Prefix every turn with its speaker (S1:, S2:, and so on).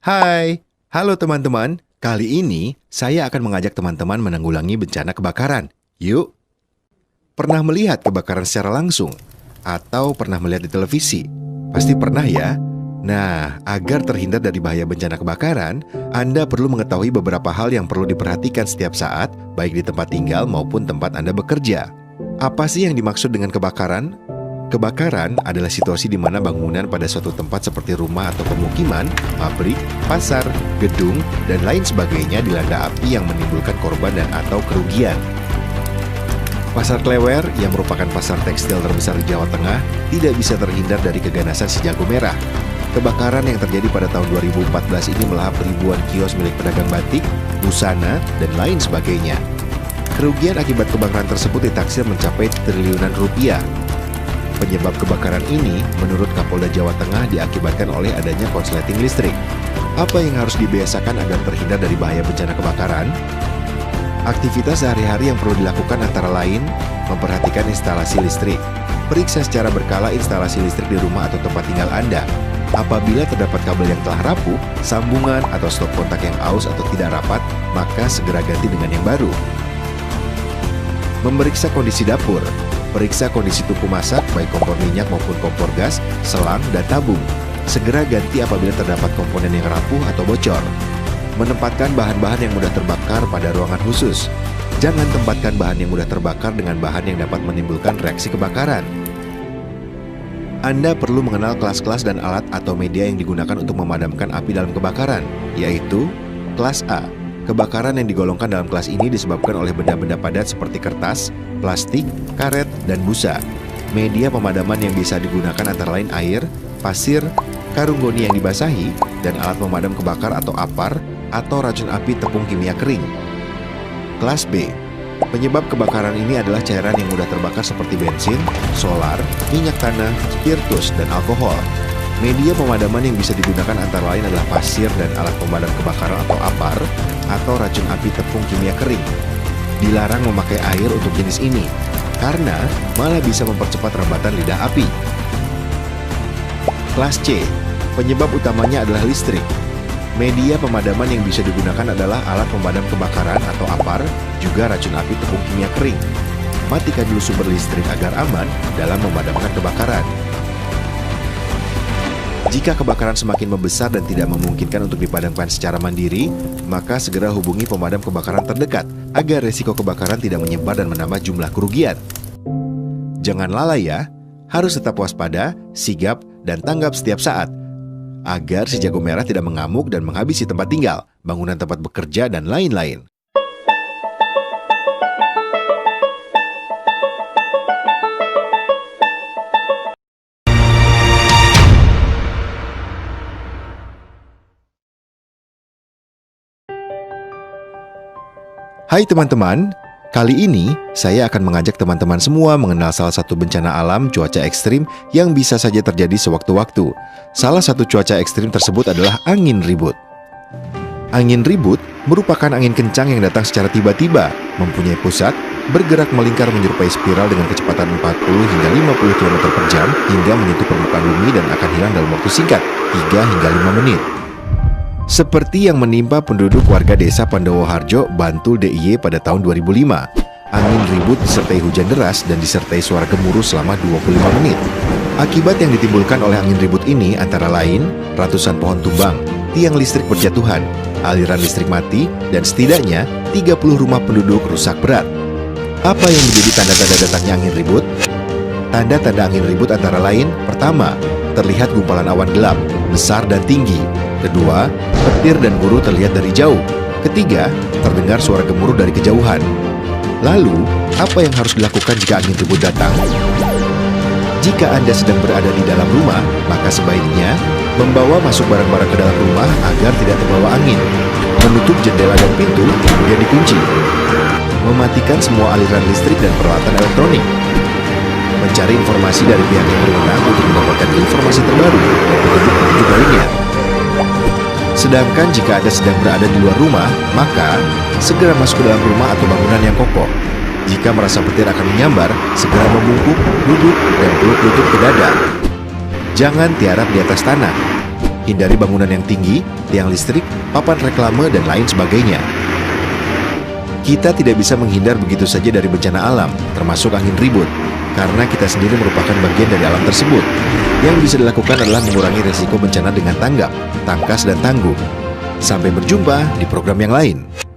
S1: Hai, halo teman-teman. Kali ini saya akan mengajak teman-teman menanggulangi bencana kebakaran. Yuk, pernah melihat kebakaran secara langsung? Atau pernah melihat di televisi? Pasti pernah ya? Nah, agar terhindar dari bahaya bencana kebakaran, Anda perlu mengetahui beberapa hal yang perlu diperhatikan setiap saat, baik di tempat tinggal maupun tempat Anda bekerja. Apa sih yang dimaksud dengan kebakaran? Kebakaran adalah situasi di mana bangunan pada suatu tempat seperti rumah atau pemukiman, pabrik, pasar, gedung, dan lain sebagainya dilanda api yang menimbulkan korban dan atau kerugian. Pasar Klewer, yang merupakan pasar tekstil terbesar di Jawa Tengah, tidak bisa terhindar dari keganasan si jago merah. Kebakaran yang terjadi pada tahun 2014 ini melahap ribuan kios milik pedagang batik, busana, dan lain sebagainya. Kerugian akibat kebakaran tersebut ditaksir mencapai triliunan rupiah. Penyebab kebakaran ini, menurut Kapolda Jawa Tengah, diakibatkan oleh adanya korsleting listrik. Apa yang harus dibiasakan agar terhindar dari bahaya bencana kebakaran? Aktivitas sehari-hari yang perlu dilakukan antara lain, memperhatikan instalasi listrik. Periksa secara berkala instalasi listrik di rumah atau tempat tinggal Anda. Apabila terdapat kabel yang telah rapuh, sambungan atau stop kontak yang aus atau tidak rapat, maka segera ganti dengan yang baru. Memeriksa kondisi dapur. Periksa kondisi tungku masak, baik kompor minyak maupun kompor gas, selang, dan tabung. Segera ganti apabila terdapat komponen yang rapuh atau bocor. Menempatkan bahan-bahan yang mudah terbakar pada ruangan khusus. Jangan tempatkan bahan yang mudah terbakar dengan bahan yang dapat menimbulkan reaksi kebakaran. Anda perlu mengenal kelas-kelas dan alat atau media yang digunakan untuk memadamkan api dalam kebakaran, yaitu kelas A. Kebakaran yang digolongkan dalam kelas ini disebabkan oleh benda-benda padat seperti kertas, plastik, karet, dan busa. Media pemadaman yang bisa digunakan antara lain air, pasir, karung goni yang dibasahi, dan alat pemadam kebakar atau apar, atau racun api tepung kimia kering. Kelas B. Penyebab kebakaran ini adalah cairan yang mudah terbakar seperti bensin, solar, minyak tanah, spiritus, dan alkohol. Media pemadaman yang bisa digunakan antara lain adalah pasir dan alat pemadam kebakaran atau apar, atau racun api tepung kimia kering. Dilarang memakai air untuk jenis ini, karena malah bisa mempercepat rambatan lidah api. Kelas C. Penyebab utamanya adalah listrik. Media pemadaman yang bisa digunakan adalah alat pemadam kebakaran atau apar, juga racun api tepung kimia kering. Matikan dulu sumber listrik agar aman dalam memadamkan kebakaran. Jika kebakaran semakin membesar dan tidak memungkinkan untuk dipadamkan secara mandiri, maka segera hubungi pemadam kebakaran terdekat agar resiko kebakaran tidak menyebar dan menambah jumlah kerugian. Jangan lalai ya, harus tetap waspada, sigap, dan tanggap setiap saat, agar si jago merah tidak mengamuk dan menghabisi tempat tinggal, bangunan tempat bekerja, dan lain-lain. Hai teman-teman, kali ini saya akan mengajak teman-teman semua mengenal salah satu bencana alam cuaca ekstrim yang bisa saja terjadi sewaktu-waktu. Salah satu cuaca ekstrim tersebut adalah angin ribut. Angin ribut merupakan angin kencang yang datang secara tiba-tiba, mempunyai pusat, bergerak melingkar menyerupai spiral dengan kecepatan 40 hingga 50 km per jam hingga menyentuh permukaan bumi dan akan hilang dalam waktu singkat, 3 hingga 5 menit. Seperti yang menimpa penduduk warga desa Pandowo Harjo, Bantul DIY pada tahun 2005. Angin ribut disertai hujan deras dan disertai suara gemuruh selama 25 menit. Akibat yang ditimbulkan oleh angin ribut ini antara lain ratusan pohon tumbang, tiang listrik berjatuhan, aliran listrik mati, dan setidaknya 30 rumah penduduk rusak berat. Apa yang menjadi tanda-tanda datangnya angin ribut? Tanda-tanda angin ribut antara lain, pertama, terlihat gumpalan awan gelap, besar dan tinggi. Kedua, petir dan guru terlihat dari jauh. Ketiga, terdengar suara gemuruh dari kejauhan. Lalu, apa yang harus dilakukan jika angin ribut datang? Jika Anda sedang berada di dalam rumah, maka sebaiknya membawa masuk barang-barang ke dalam rumah agar tidak terbawa angin. Menutup jendela dan pintu, kemudian dikunci. Mematikan semua aliran listrik dan peralatan elektronik. Mencari informasi dari pihak yang berwenang untuk mendapatkan informasi terbaru dan petunjuk lainnya. Sedangkan jika Anda sedang berada di luar rumah, maka segera masuk ke dalam rumah atau bangunan yang kokoh. Jika merasa petir akan menyambar, segera membungkuk, duduk, dan peluk lutut ke dada. Jangan tiarap di atas tanah. hindari bangunan yang tinggi, tiang listrik, papan reklame, dan lain sebagainya. Kita tidak bisa menghindar begitu saja dari bencana alam, termasuk angin ribut, karena kita sendiri merupakan bagian dari alam tersebut. Yang bisa dilakukan adalah mengurangi risiko bencana dengan tanggap, tangkas, dan tangguh. Sampai berjumpa di program yang lain.